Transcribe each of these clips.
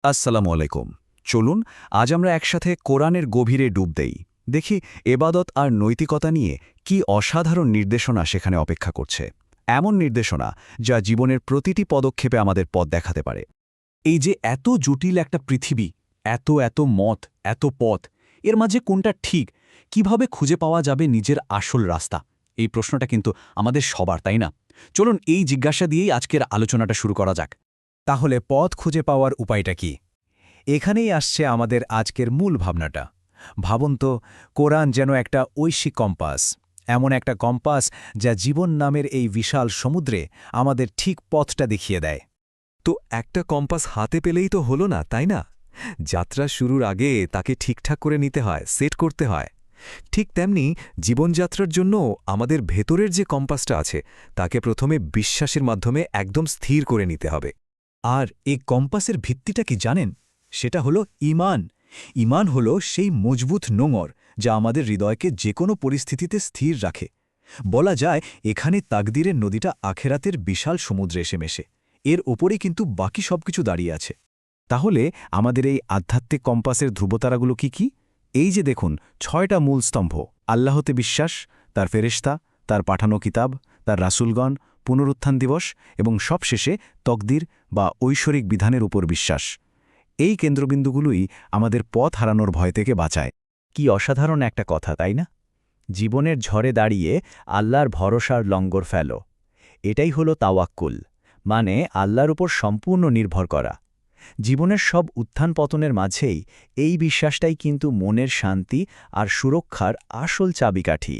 আসসালামু আলাইকুম। চলুন আজ আমরা একসাথে কোরআনের গভীরে ডুব দেই, দেখি এবাদত আর নৈতিকতা নিয়ে কি অসাধারণ নির্দেশনা সেখানে অপেক্ষা করছে। এমন নির্দেশনা যা জীবনের প্রতিটি পদক্ষেপে আমাদের পথ দেখাতে পারে। এই যে এত জটিল একটা পৃথিবী, এত এত মত, এত পথ, এর মাঝে কোনটা ঠিক, কিভাবে খুঁজে পাওয়া যাবে নিজের আসল রাস্তা? এই প্রশ্নটা কিন্তু আমাদের সবার, তাই না? চলুন এই জিজ্ঞাসা দিয়েই আজকের আলোচনাটা শুরু করা যাক। তাহলে পথ খুঁজে পাওয়ার উপায়টা কি? এখানেই আসছে আমাদের আজকের মূল ভাবনাটা। ভাবুন তো, কোরআন যেন একটা ঐশী কম্পাস, এমন একটা কম্পাস যা জীবন নামের এই বিশাল সমুদ্রে আমাদের ঠিক পথটা দেখিয়ে দেয়। তো একটা কম্পাস হাতে পেলেই তো হলো না, তাই না? যাত্রা শুরুর আগে তাকে ঠিকঠাক করে নিতে হয়, সেট করতে হয়। ঠিক তেমনি জীবনযাত্রার জন্য আমাদের ভেতরের যে কম্পাসটা আছে তাকে প্রথমে বিশ্বাসের মাধ্যমে একদম স্থির করে নিতে হবে। আর এই কম্পাসের ভিত্তিটা কি জানেন? সেটা হলো ঈমান। ঈমান হলো সেই মজবুত নোঙর যা আমাদের হৃদয়কে যে কোনো পরিস্থিতিতে স্থির রাখে। বলা যায় এখানে তাকদীরের নদীটা আখেরাতের বিশাল সমুদ্রে এসে মেশে, এর ওপরেই কিন্তু বাকি সবকিছু দাঁড়িয়ে আছে। তাহলে আমাদের এই আধ্যাত্মিক কম্পাসের ধ্রুবতারাগুলো কি কি? এই যে দেখুন, 6টা মূল স্তম্ভ: আল্লাহতে বিশ্বাস, তার ফেরেশতা, তার পাঠানো কিতাব, তার রাসূলগণ, পুনরুত্থান দিবস এবং সবশেষে তকদির বা ঐশ্বরিক বিধানের উপর বিশ্বাস। এই কেন্দ্রবিন্দুগুলোই আমাদের পথ হারানোর ভয় থেকে বাঁচায়। কি অসাধারণ একটা কথা, তাই না? জীবনের ঝড়ে দাঁড়িয়ে আল্লাহর ভরসার লঙ্গর ফেলো। এটাই হলো তাওয়াক্কুল, মানে আল্লাহর উপর সম্পূর্ণ নির্ভর করা। জীবনের সব উত্থান পতনের মাঝেই এই বিশ্বাসটাই কিন্তু মনের শান্তি আর সুরক্ষার আসল চাবিকাঠি।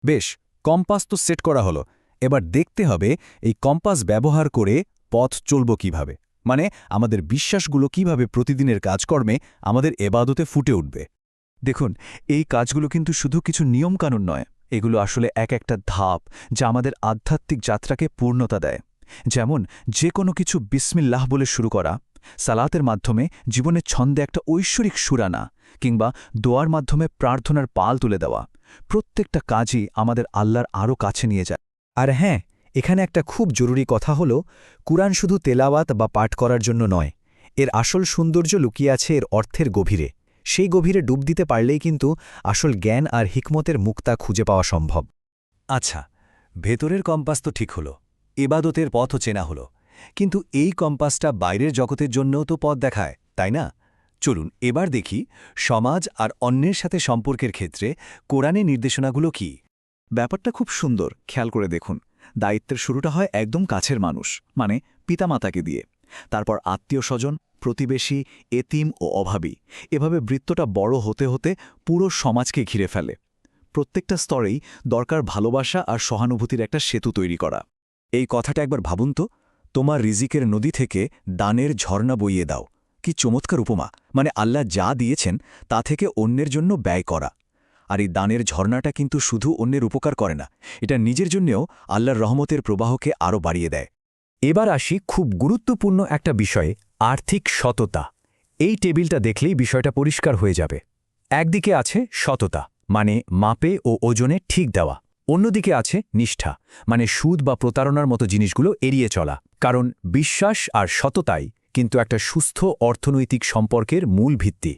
বেশ, কম্পাস তো সেট করা হলো। এবার দেখতে হবে এই কম্পাস ব্যবহার করে পথ চলব কিভাবে, মানে আমাদের বিশ্বাসগুলো কিভাবে প্রতিদিনের কাজকর্মে আমাদের এবাদতে ফুটে উঠবে। দেখুন, এই কাজগুলো কিন্তু শুধু কিছু নিয়মকানুন নয়, এগুলো আসলে এক একটা ধাপ যা আমাদের আধ্যাত্মিক যাত্রাকে পূর্ণতা দেয়। যেমন যে কোনো কিছু বিসমিল্লাহ বলে শুরু করা, সালাতের মাধ্যমে জীবনের ছন্দে একটা ঐশ্বরিক সুর আনা, কিংবা দোয়ার মাধ্যমে প্রার্থনার পাল তুলে দেওয়া, প্রত্যেকটা কাজই আমাদের আল্লাহর আরও কাছে নিয়ে যায়। আর হ্যাঁ, এখানে একটা খুব জরুরি কথা হলো, কুরআন শুধু তেলাওয়াত বা পাঠ করার জন্য নয়। এর আসল সৌন্দর্য লুকিয়ে আছে এর অর্থের গভীরে। সেই গভীরে ডুব দিতে পারলেই কিন্তু আসল জ্ঞান আর হিকমতের মুক্তা খুঁজে পাওয়া সম্ভব। আচ্ছা, ভেতরের কম্পাস তো ঠিক হলো, এবাদতের পথও চেনা হলো, কিন্তু এই কম্পাসটা বাইরের জগতের জন্যও তো পথ দেখায়, তাই না? চলুন এবার দেখি সমাজ আর অন্যের সাথে সম্পর্কের ক্ষেত্রে কোরআনের নির্দেশনাগুলো কি। ব্যাপারটা খুব সুন্দর, খেয়াল করে দেখুন। দায়িত্বের শুরুটা হয় একদম কাছের মানুষ, মানে পিতামাতাকে দিয়ে। তারপর আত্মীয় স্বজন, প্রতিবেশী, এতিম ও অভাবী। এভাবে বৃত্তটা বড় হতে হতে পুরো সমাজকে ঘিরে ফেলে। প্রত্যেকটা স্তরেই দরকার ভালোবাসা আর সহানুভূতির একটা সেতু তৈরি করা। এই কথাটা একবার ভাবুন তো, তোমার রিজিকের নদী থেকে দানের ঝর্ণা বইয়ে দাও। কি চমৎকার উপমা! মানে আল্লাহ যা দিয়েছেন তা থেকে অন্যের জন্য ব্যয় করা। আর এই দানের ঝর্ণাটা কিন্তু শুধু অন্যের উপকার করে না, এটা নিজের জন্যেও আল্লাহর রহমতের প্রবাহকে আরও বাড়িয়ে দেয়। এবার আসি খুব গুরুত্বপূর্ণ একটা বিষয়ে, আর্থিক সততা। এই টেবিলটা দেখলেই বিষয়টা পরিষ্কার হয়ে যাবে। একদিকে আছে সততা, মানে মাপে ও ওজনে ঠিক দেওয়া। অন্যদিকে আছে নিষ্ঠা, মানে সুদ বা প্রতারণার মতো জিনিসগুলো এড়িয়ে চলা। কারণ বিশ্বাস আর সততাই কিন্তু একটা সুস্থ অর্থনৈতিক সম্পর্কের মূল ভিত্তি।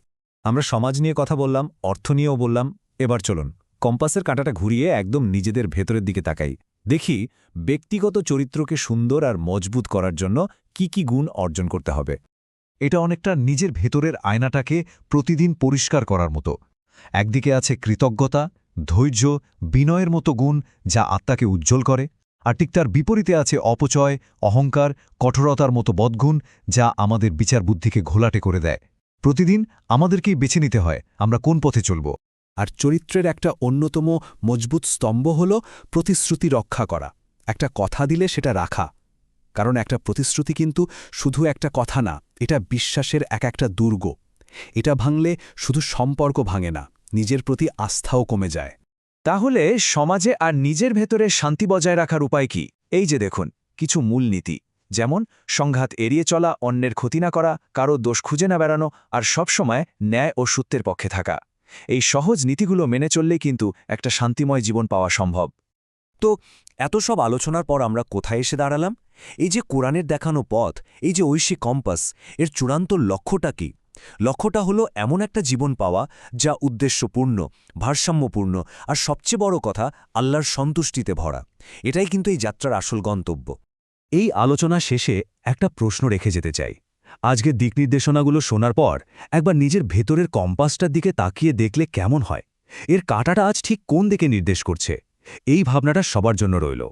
আমরা সমাজ নিয়ে কথা বললাম, অর্থ নিয়েও বললাম। এবার চলুন কম্পাসের কাঁটাটা ঘুরিয়ে একদম নিজেদের ভেতরের দিকে তাকাই। দেখি ব্যক্তিগত চরিত্রকে সুন্দর আর মজবুত করার জন্য কি কি গুণ অর্জন করতে হবে। এটা অনেকটা নিজের ভেতরের আয়নাটাকে প্রতিদিন পরিষ্কার করার মতো। একদিকে আছে কৃতজ্ঞতা, ধৈর্য, বিনয়ের মতো গুণ যা আত্মাকে উজ্জ্বল করে। আর ঠিক তার বিপরীতে আছে অপচয়, অহংকার, কঠোরতার মতো বদগুণ যা আমাদের বিচার বুদ্ধিকে ঘোলাটে করে দেয়। প্রতিদিন আমাদেরকেই বেছে নিতে হয় আমরা কোন পথে চলব। আর চরিত্রের একটা অন্যতম মজবুত স্তম্ভ হল প্রতিশ্রুতি রক্ষা করা। একটা কথা দিলে সেটা রাখা। কারণ একটা প্রতিশ্রুতি কিন্তু শুধু একটা কথা না, এটা বিশ্বাসের এক একটা দুর্গ। এটা ভাঙলে শুধু সম্পর্ক ভাঙে না, নিজের প্রতি আস্থাও কমে যায়। তাহলে সমাজে আর নিজের ভেতরে শান্তি বজায় রাখার উপায় কি? এই যে দেখুন, কিছু মূলনীতি, যেমন সংঘাত এড়িয়ে চলা, অন্যের ক্ষতি না করা, কারো দোষ খুঁজে না বেড়ানো, আর সবসময় ন্যায় ও সত্যের পক্ষে থাকা। এই সহজ নীতিগুলো মেনে চললেই কিন্তু একটা শান্তিময় জীবন পাওয়া সম্ভব। তো এত সব আলোচনার পর আমরা কোথায় এসে দাঁড়ালাম? এই যে কোরআনের দেখানো পথ, এই যে ঐশী কম্পাস, এর চূড়ান্ত লক্ষ্যটা কি? লক্ষ্যটা হলো এমন একটা জীবন পাওয়া যা উদ্দেশ্যপূর্ণ, ভারসাম্যপূর্ণ আর সবচেয়ে বড় কথা আল্লাহর সন্তুষ্টিতে ভরা। এটাই কিন্তু এই যাত্রার আসল গন্তব্য। এই আলোচনা শেষে একটা প্রশ্ন রেখে যেতে চাই। আজকের দিকনির্দেশনাগুলো শোনার পর একবার নিজের ভেতরের কম্পাসটার দিকে তাকিয়ে দেখলে কেমন হয়? এর কাঁটাটা আজ ঠিক কোন দিকে নির্দেশ করছে? এই ভাবনাটা সবার জন্য রইল।